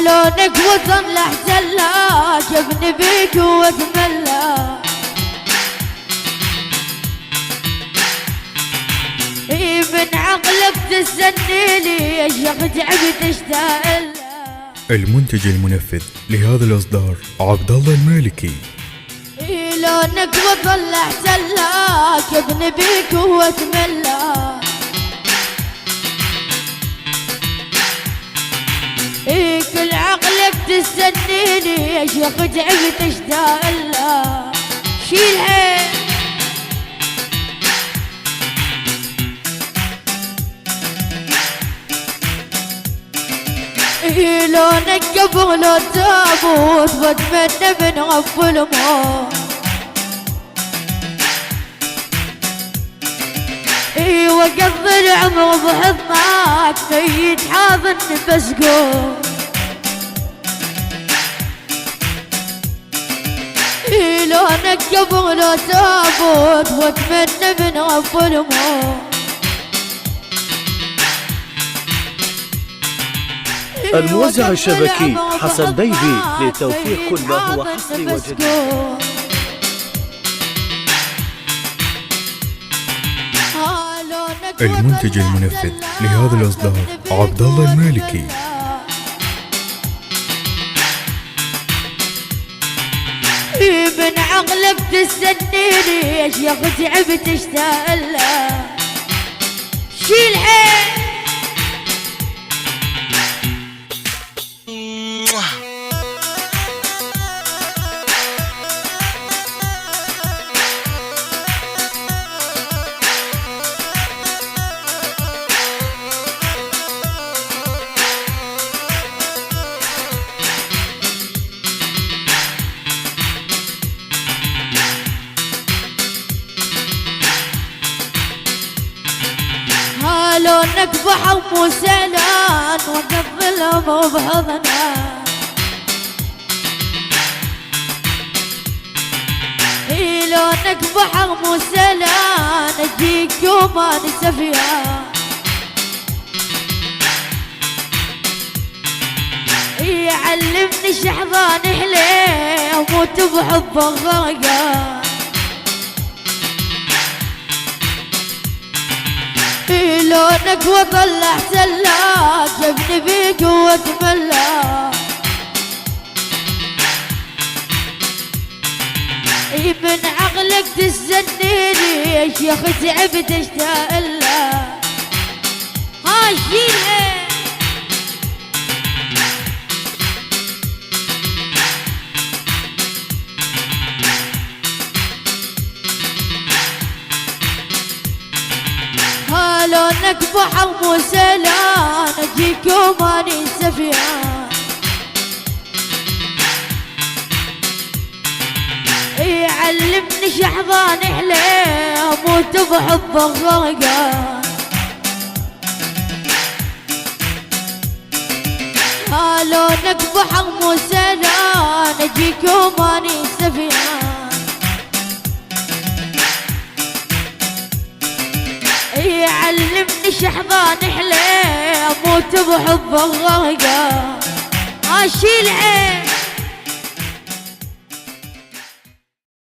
لونك وطن لاحتلاك ابن بيك واتملى من عقلك تستني لي الشيخ تعبت اشتاق. المنتج المنفذ لهذا الإصدار عبد الله المالكي. لونك وطن لاحتلاك ابن بيك واتملى كل عقلك تستنيني يا شيخ تعبت اشتاق الله. شيلها لونك قبل التابوت واتمنى من غف الموت وقضي العمر بحضنك ميت حاضن بسقوط لونك قبل تابوت واتمنى من غف الموت. الموزع الشبكي حسن بيبي لتوفير كل ما هو حصري وجديد. المنتج المنفذ لهذا الإصدار عبد الله المالكي. من عقلك تستنيني يا شيخ تعبت اشتاق له. شيلها لونك بحر وسلان وقف الظلم بحضنه لونك بحر وسلان اجيك وما نسفيها يعلمني شحضان حليه وموت بحب الغرقان لونك وطن احتلاك ابن بيك واتملى من عقلك تستنيني يا شيخ تعبت اشتاق له. هاي شيلها لونك بحر وسلان اجيك وماني سفيان يعلمني شحضان حليه اموت بحب الغرقان لونك بحر وسلان اجيك وماني سفيان يعلمني شحضان حليه اموت بحب الغرقان. اشيلها